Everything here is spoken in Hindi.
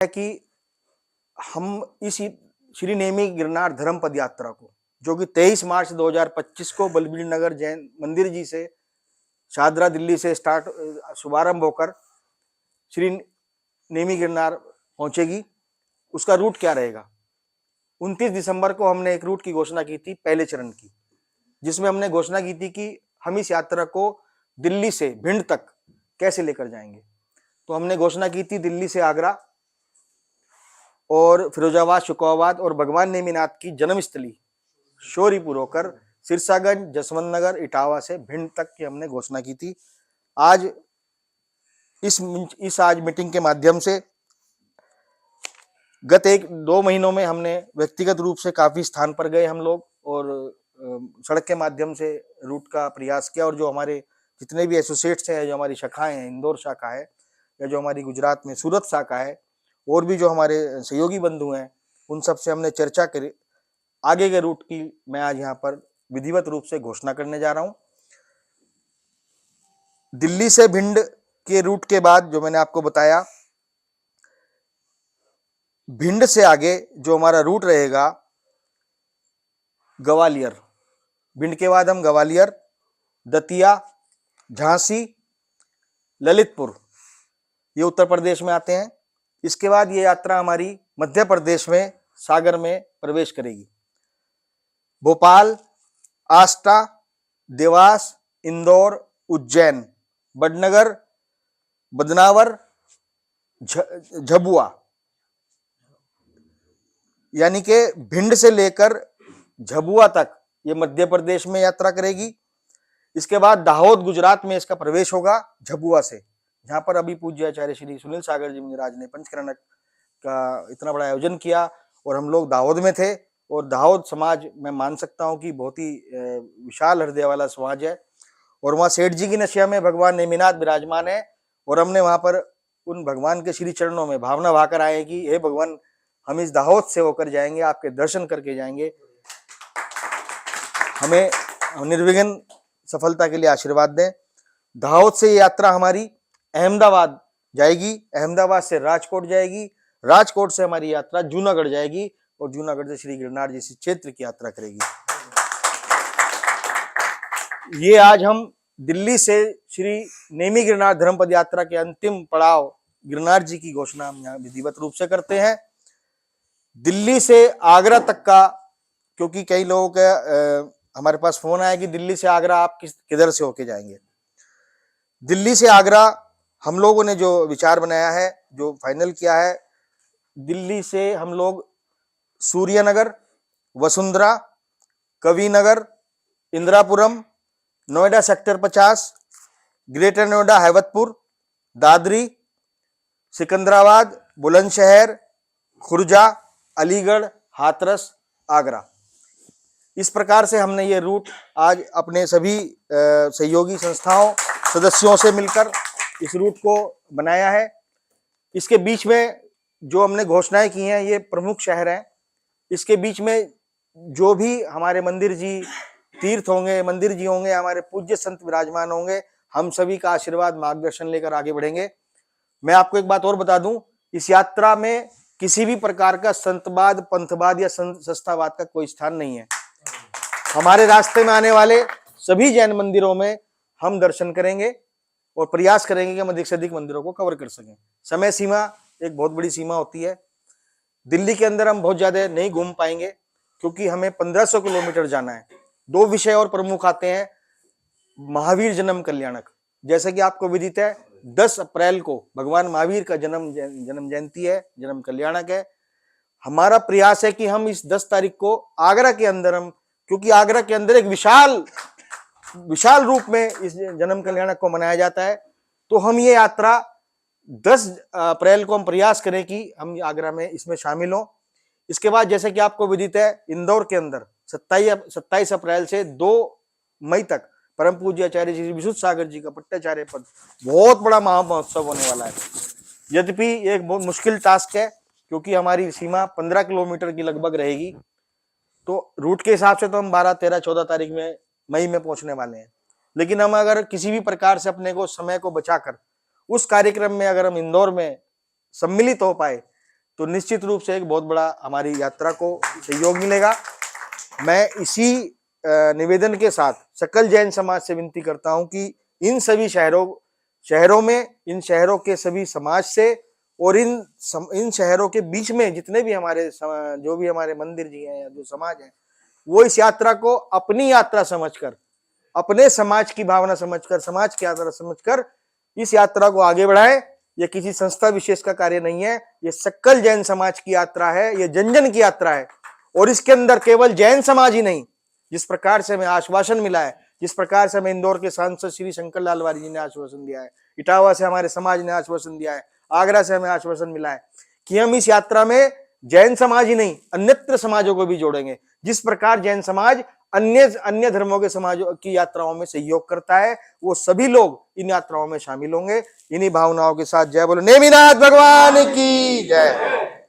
है कि हम इस श्री नेमी गिरनार धर्म पद यात्रा को, जो कि 23 मार्च 2025 को बलबीर नगर जैन मंदिर जी से शाहदरा दिल्ली से स्टार्ट शुभारंभ होकर श्री नेमी गिरनार पहुंचेगी, उसका रूट क्या रहेगा। 29 दिसंबर को हमने एक रूट की घोषणा की थी पहले चरण की, जिसमें हमने घोषणा की थी कि हम इस यात्रा को दिल्ली से भिंड तक कैसे लेकर जाएंगे। तो हमने घोषणा की थी दिल्ली से आगरा और फिरोजाबाद, शुकोबाद और भगवान नेमीनाथ की जन्मस्थली शोरीपुर होकर सिरसागंज, जसवंत नगर, इटावा से भिंड तक की हमने घोषणा की थी। आज इस आज मीटिंग के माध्यम से गत 1-2 महीनों में हमने व्यक्तिगत रूप से काफी स्थान पर गए हम लोग और सड़क के माध्यम से रूट का प्रयास किया, और जो हमारे जितने भी एसोसिएट्स हैं, जो हमारी शाखाएं हैं, इंदौर शाखा है या जो हमारी गुजरात में सूरत शाखा है, और भी जो हमारे सहयोगी बंधु हैं, उन सब से हमने चर्चा करी। आगे के रूट की मैं आज यहाँ पर विधिवत रूप से घोषणा करने जा रहा हूँ। दिल्ली से भिंड के रूट के बाद जो मैंने आपको बताया, भिंड से आगे जो हमारा रूट रहेगा ग्वालियर, भिंड के बाद हम ग्वालियर, दतिया, झांसी, ललितपुर, ये उत्तर प्रदेश में आते हैं। इसके बाद ये यात्रा हमारी मध्य प्रदेश में सागर में प्रवेश करेगी। भोपाल, आष्टा, देवास, इंदौर, उज्जैन, बडनगर, बदनावर, झबुआ, यानी कि भिंड से लेकर झबुआ तक ये मध्य प्रदेश में यात्रा करेगी। इसके बाद दाहोद, गुजरात में इसका प्रवेश होगा झबुआ से, जहां पर अभी पूज्य आचार्य श्री सुनील सागर जी महाराज ने पंचकरण का इतना बड़ा आयोजन किया और हम लोग दाहोद में थे। और दाहोद समाज मैं मान सकता हूं कि बहुत ही विशाल हृदय वाला समाज है, और वहां सेठ जी की नशिया में भगवान नेमिनाथ विराजमान है, और हमने वहां पर उन भगवान के श्री चरणों में भावना भाकर आए कि हे भगवान, हम इस दाहोद से होकर जाएंगे, आपके दर्शन करके जाएंगे, हमें निर्विघ्न सफलता के लिए आशीर्वाद दें। दाहोद से ये यात्रा हमारी अहमदाबाद जाएगी, अहमदाबाद से राजकोट जाएगी, राजकोट से हमारी यात्रा जूनागढ़ जाएगी, और जूनागढ़ से श्री गिरनार जी क्षेत्र की यात्रा करेगी। ये आज हम दिल्ली से श्री नेमी गिरनार धर्मपद यात्रा के अंतिम पड़ाव गिरनार जी की घोषणा हम यहाँ विधिवत रूप से करते हैं। दिल्ली से आगरा तक का, क्योंकि कई लोगों के हमारे पास फोन आया कि दिल्ली से आगरा आप किधर से होके जाएंगे। दिल्ली से आगरा हम लोगों ने जो विचार बनाया है, जो फाइनल किया है, दिल्ली से हम लोग सूर्यनगर, वसुंधरा, कविनगर, इंदिरापुरम, नोएडा सेक्टर 50, ग्रेटर नोएडा, हैवतपुर, दादरी, सिकंदराबाद, बुलंदशहर, खुर्जा, अलीगढ़, हाथरस, आगरा, इस प्रकार से हमने ये रूट आज अपने सभी सहयोगी संस्थाओं सदस्यों से मिलकर इस रूट को बनाया है। इसके बीच में जो हमने घोषणाएं की हैं, ये प्रमुख शहर हैं। इसके बीच में जो भी हमारे मंदिर जी तीर्थ होंगे, मंदिर जी होंगे, हमारे पूज्य संत विराजमान होंगे, हम सभी का आशीर्वाद मार्गदर्शन लेकर आगे बढ़ेंगे। मैं आपको एक बात और बता दूं, इस यात्रा में किसी भी प्रकार का संतवाद, पंथवाद या संस्थावाद का कोई स्थान नहीं है। हमारे रास्ते में आने वाले सभी जैन मंदिरों में हम दर्शन करेंगे और प्रयास करेंगे कि हम अधिक से अधिक मंदिरों को कवर कर सकें। समय सीमा एक बहुत बड़ी सीमा होती है। दिल्ली के अंदर हम बहुत ज्यादा नहीं घूम पाएंगे, क्योंकि हमें 1500 किलोमीटर जाना है। 2 विषय और प्रमुख आते हैं। महावीर जन्म कल्याणक, जैसे कि आपको विदित है, 10 अप्रैल को भगवान महावीर का जन्म जयंती है, जन्म कल्याणक है। हमारा प्रयास है कि हम इस 10 तारीख को आगरा के अंदर क्योंकि आगरा के अंदर एक विशाल रूप में इस जन्म कल्याणक को मनाया जाता है, तो हम ये यात्रा 10 अप्रैल को हम प्रयास करें कि हम आगरा में इसमें शामिल हों। इसके बाद जैसे कि आपको विदित है, इंदौर के अंदर 27 अप्रैल से 2 मई तक परम पूज्य आचार्य श्री विशुद्ध सागर जी का पट्टाचार्य पद बहुत बड़ा महामहोत्सव होने वाला है। यद्यपि ये एक बहुत मुश्किल टास्क है, क्योंकि हमारी सीमा 15 किलोमीटर की लगभग रहेगी, तो रूट के हिसाब से तो हम 12, 13, 14 तारीख में मई में पहुंचने वाले हैं। लेकिन हम अगर किसी भी प्रकार से अपने को समय को बचाकर उस कार्यक्रम में अगर हम इंदौर में सम्मिलित हो पाए, तो निश्चित रूप से एक बहुत बड़ा हमारी यात्रा को सहयोग मिलेगा। मैं इसी निवेदन के साथ सकल जैन समाज से विनती करता हूं कि इन सभी शहरों में, इन शहरों के सभी समाज से और इन शहरों के बीच में जितने भी जो भी हमारे मंदिर जी हैं या जो समाज है, वो इस यात्रा को अपनी यात्रा समझकर, अपने समाज की भावना समझकर, समाज की यात्रा समझकर इस यात्रा को आगे बढ़ाएं। ये किसी संस्था विशेष का कार्य नहीं है, ये सकल जैन समाज की यात्रा है, ये जन जन की यात्रा है। और इसके अंदर केवल जैन समाज ही नहीं, जिस प्रकार से हमें आश्वासन मिला है, जिस प्रकार से हमें इंदौर के सांसद श्री शंकर लाल वारी जी ने आश्वासन दिया है, इटावा से हमारे समाज ने आश्वासन दिया है, आगरा से हमें आश्वासन मिला है कि हम इस यात्रा में जैन समाज ही नहीं अन्यत्र समाजों को भी जोड़ेंगे। जिस प्रकार जैन समाज अन्य धर्मों के समाजों की यात्राओं में सहयोग करता है, वो सभी लोग इन यात्राओं में शामिल होंगे। इन्हीं भावनाओं के साथ जय बोलो नेमिनाथ भगवान की जय।